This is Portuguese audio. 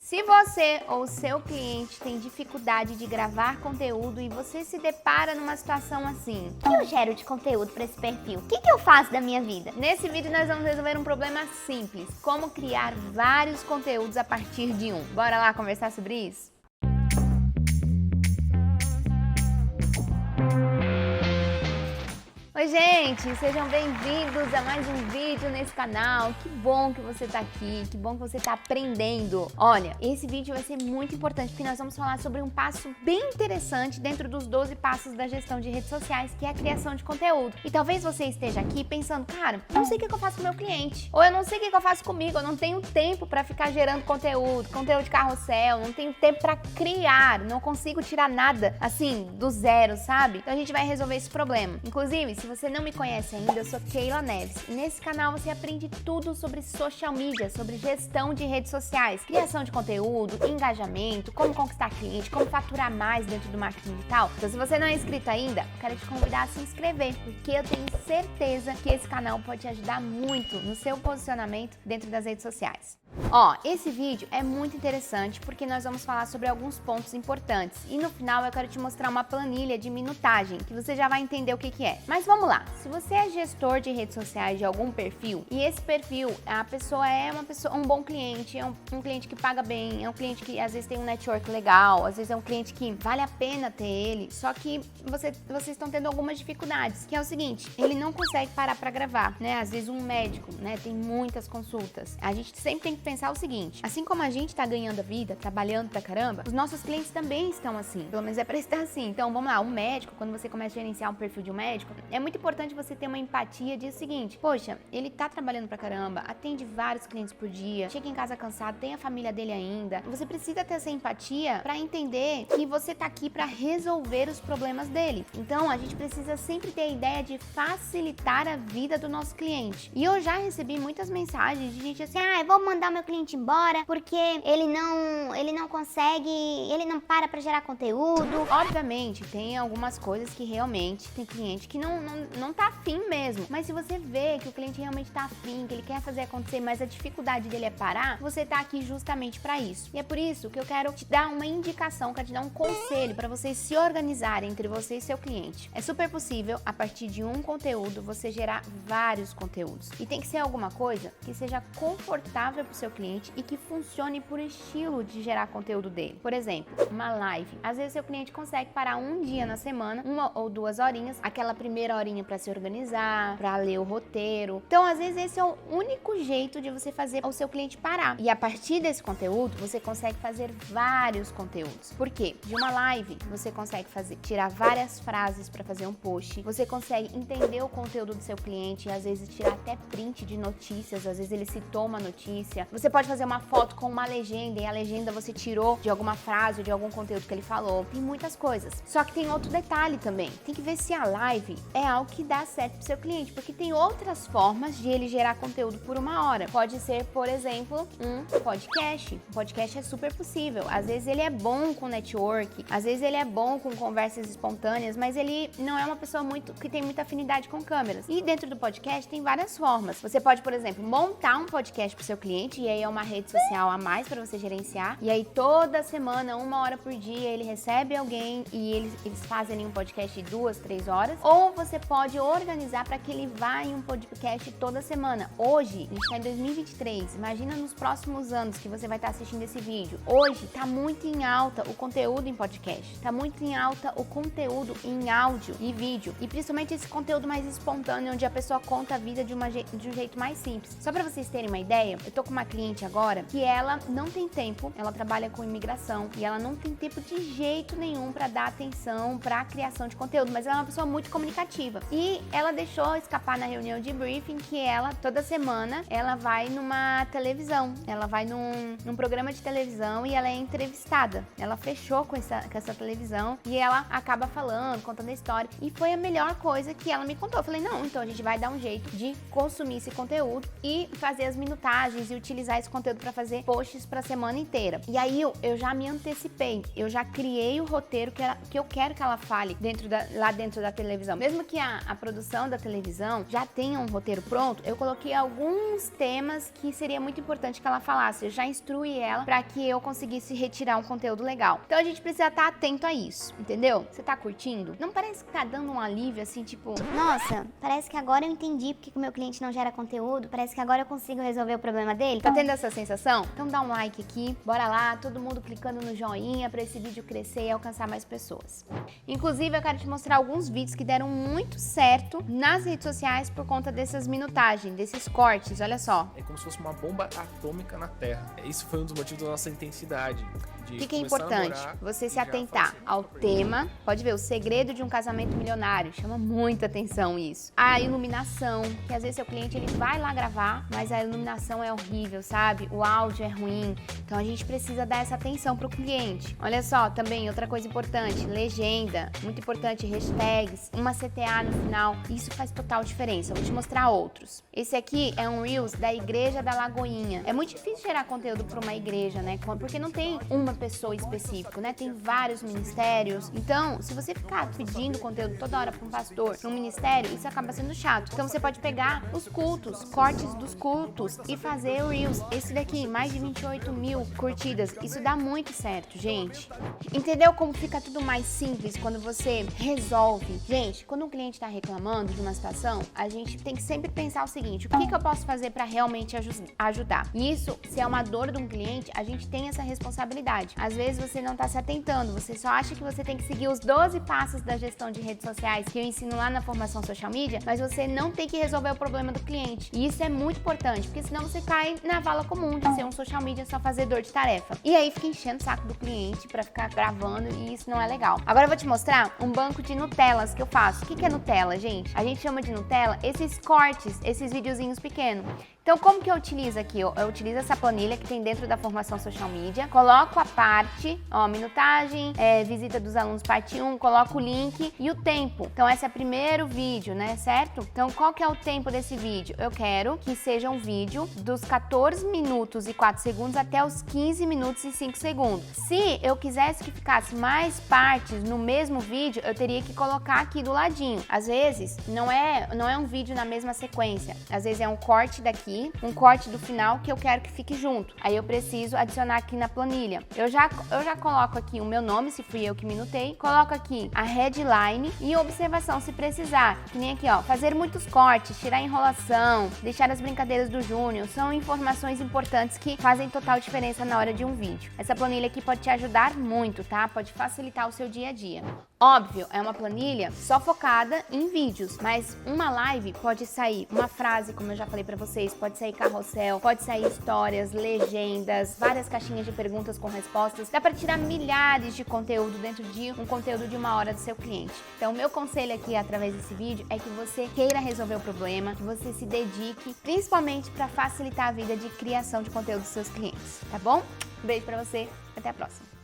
Se você ou seu cliente tem dificuldade de gravar conteúdo e você se depara numa situação assim: o que eu gero de conteúdo para esse perfil? O que eu faço da minha vida? Nesse vídeo nós vamos resolver um problema simples: como criar vários conteúdos a partir de um. Bora lá conversar sobre isso? Oi gente, sejam bem-vindos a mais um vídeo nesse canal. Que bom que você tá aqui, que bom que você tá aprendendo. Olha, esse vídeo vai ser muito importante porque nós vamos falar sobre um passo bem interessante dentro dos 12 passos da gestão de redes sociais, que é a criação de conteúdo. E talvez você esteja aqui pensando: cara, eu não sei o que eu faço com o meu cliente, ou eu não sei o que eu faço comigo, eu não tenho tempo para ficar gerando conteúdo de carrossel, não tenho tempo para criar, não consigo tirar nada assim do zero, sabe? Então a gente vai resolver esse problema. Inclusive, se você não me conhece ainda, eu sou Keila Neves e nesse canal você aprende tudo sobre social media, sobre gestão de redes sociais, criação de conteúdo, engajamento, como conquistar cliente, como faturar mais dentro do marketing digital. Então, se você não é inscrito ainda, eu quero te convidar a se inscrever, porque eu tenho certeza que esse canal pode te ajudar muito no seu posicionamento dentro das redes sociais. Ó, esse vídeo é muito interessante porque nós vamos falar sobre alguns pontos importantes e no final eu quero te mostrar uma planilha de minutagem que você já vai entender o que é. Mas vamos lá, se você é gestor de redes sociais de algum perfil e esse perfil, a pessoa é um bom cliente, é um cliente que paga bem, é um cliente que às vezes tem um network legal, às vezes é um cliente que vale a pena ter ele, só que vocês estão tendo algumas dificuldades, que é o seguinte: ele não consegue parar para gravar, né? Às vezes um médico, né, tem muitas consultas. A gente sempre tem que pensar o seguinte: assim como a gente tá ganhando a vida, trabalhando pra caramba, os nossos clientes também estão assim, pelo menos é pra estar assim. Então vamos lá, um médico, quando você começa a gerenciar um perfil de um médico, é muito importante você ter uma empatia de o seguinte: poxa, ele tá trabalhando pra caramba, atende vários clientes por dia, chega em casa cansado, tem a família dele ainda. Você precisa ter essa empatia pra entender que você tá aqui pra resolver os problemas dele. Então a gente precisa sempre ter a ideia de facilitar a vida do nosso cliente. E eu já recebi muitas mensagens de gente assim: eu vou mandar meu cliente embora porque ele não consegue, ele não para pra gerar conteúdo. Obviamente, tem algumas coisas que realmente tem cliente que não tá afim mesmo. Mas se você vê que o cliente realmente tá afim, que ele quer fazer acontecer, mas a dificuldade dele é parar, você tá aqui justamente pra isso. E é por isso que eu quero te dar uma indicação, quero te dar um conselho pra vocês se organizarem entre você e seu cliente. É super possível, a partir de um conteúdo, você gerar vários conteúdos. E tem que ser alguma coisa que seja confortável pro seu cliente e que funcione por estilo de gerar conteúdo dele. Por exemplo, uma live. Às vezes seu cliente consegue parar um dia na semana, 1 ou 2 horinhas, aquela primeira horinha para se organizar, para ler o roteiro. Então, às vezes esse é o único jeito de você fazer o seu cliente parar. E a partir desse conteúdo, você consegue fazer vários conteúdos. Por quê? De uma live, você consegue tirar várias frases para fazer um post. Você consegue entender o conteúdo do seu cliente e às vezes tirar até print de notícias, às vezes ele citou uma notícia. Você pode fazer uma foto com uma legenda e a legenda você tirou de alguma frase ou de algum conteúdo que ele falou. Tem muitas coisas. Só que tem outro detalhe também. Tem que ver se a live é algo que dá certo pro seu cliente, porque tem outras formas de ele gerar conteúdo por 1 hora. Pode ser, por exemplo, um podcast. Um podcast é super possível. Às vezes ele é bom com network, às vezes ele é bom com conversas espontâneas, mas ele não é uma pessoa que tem muita afinidade com câmeras. E dentro do podcast tem várias formas. Você pode, por exemplo, montar um podcast pro seu cliente, e aí é uma rede social a mais para você gerenciar, e aí toda semana, 1 hora por dia, ele recebe alguém e eles fazem ali um podcast de 2, 3 horas. Ou você pode organizar para que ele vá em um podcast toda semana. Hoje, a gente tá em 2023, imagina nos próximos anos que você vai estar assistindo esse vídeo. Hoje tá muito em alta o conteúdo em podcast, tá muito em alta o conteúdo em áudio e vídeo, e principalmente esse conteúdo mais espontâneo, onde a pessoa conta a vida de um jeito mais simples. Só para vocês terem uma ideia, eu tô com uma cliente agora que ela não tem tempo, ela trabalha com imigração e ela não tem tempo de jeito nenhum para dar atenção para a criação de conteúdo, mas ela é uma pessoa muito comunicativa e ela deixou escapar na reunião de briefing que ela, toda semana, ela vai numa televisão, ela vai num programa de televisão e ela é entrevistada. Ela fechou com essa televisão e ela acaba falando, contando a história, e foi a melhor coisa que ela me contou. Eu falei: não, então a gente vai dar um jeito de consumir esse conteúdo e fazer as minutagens e utilizar utilizar esse conteúdo para fazer posts para a semana inteira. E aí eu já me antecipei, eu já criei o roteiro que eu quero que ela fale lá dentro da televisão. Mesmo que a produção da televisão já tenha um roteiro pronto, eu coloquei alguns temas que seria muito importante que ela falasse. Eu já instruí ela para que eu conseguisse retirar um conteúdo legal. Então a gente precisa estar atento a isso, entendeu? Você tá curtindo? Não parece que tá dando um alívio assim, tipo, Nossa, parece que agora eu entendi porque que o meu cliente não gera conteúdo, parece que agora eu consigo resolver o problema dele. Tá tendo essa sensação? Então dá um like aqui, bora lá, todo mundo clicando no joinha para esse vídeo crescer e alcançar mais pessoas. Inclusive, eu quero te mostrar alguns vídeos que deram muito certo nas redes sociais por conta dessas minutagens, desses cortes, olha só. É como se fosse uma bomba atômica na Terra. Isso foi um dos motivos da nossa intensidade. O que é importante? Você se atentar ao tema. Pode ver, o segredo de um casamento milionário. Chama muita atenção isso. A iluminação, que às vezes seu cliente ele vai lá gravar, mas a iluminação é horrível, sabe? O áudio é ruim. Então a gente precisa dar essa atenção pro cliente. Olha só, também outra coisa importante, legenda. Muito importante, hashtags, uma CTA no final. Isso faz total diferença. Eu vou te mostrar outros. Esse aqui é um Reels da Igreja da Lagoinha. É muito difícil gerar conteúdo para uma igreja, né? Porque não tem uma pessoa específica, né? Tem vários ministérios. Então, se você ficar pedindo conteúdo toda hora para um pastor, para um ministério, isso acaba sendo chato. Então, você pode pegar os cultos, cortes dos cultos e fazer o Reels. Esse daqui, mais de 28 mil curtidas. Isso dá muito certo, gente. Entendeu como fica tudo mais simples quando você resolve? Gente, quando um cliente está reclamando de uma situação, a gente tem que sempre pensar o seguinte: o que eu posso fazer para realmente ajudar? E isso, se é uma dor de um cliente, a gente tem essa responsabilidade. Às vezes você não está se atentando, você só acha que você tem que seguir os 12 passos da gestão de redes sociais que eu ensino lá na formação social media, mas você não tem que resolver o problema do cliente. E isso é muito importante, porque senão você cai na vala comum de ser um social media só fazedor de tarefa. E aí fica enchendo o saco do cliente para ficar gravando e isso não é legal. Agora eu vou te mostrar um banco de Nutellas que eu faço. O que é Nutella, gente? A gente chama de Nutella esses cortes, esses videozinhos pequenos. Então, como que eu utilizo aqui? Eu utilizo essa planilha que tem dentro da formação social media, coloco a parte, ó, minutagem, visita dos alunos parte 1, coloco o link e o tempo. Então, esse é o primeiro vídeo, né, certo? Então, qual que é o tempo desse vídeo? Eu quero que seja um vídeo dos 14 minutos e 4 segundos até os 15 minutos e 5 segundos. Se eu quisesse que ficasse mais partes no mesmo vídeo, eu teria que colocar aqui do ladinho. Às vezes, não é um vídeo na mesma sequência. Às vezes é um corte daqui, um corte do final que eu quero que fique junto. Aí eu preciso adicionar aqui na planilha. Eu já coloco aqui o meu nome, se fui eu que minutei. Coloco aqui a headline e observação se precisar. Que nem aqui, ó. Fazer muitos cortes, tirar enrolação, deixar as brincadeiras do Júnior. São informações importantes que fazem total diferença na hora de um vídeo. Essa planilha aqui pode te ajudar muito, tá? Pode facilitar o seu dia a dia. Óbvio, é uma planilha só focada em vídeos, mas uma live pode sair uma frase, como eu já falei pra vocês, pode sair carrossel, pode sair histórias, legendas, várias caixinhas de perguntas com respostas. Dá pra tirar milhares de conteúdo dentro de um conteúdo de 1 hora do seu cliente. Então, o meu conselho aqui, através desse vídeo, é que você queira resolver o problema, que você se dedique, principalmente pra facilitar a vida de criação de conteúdo dos seus clientes, tá bom? Um beijo pra você, até a próxima.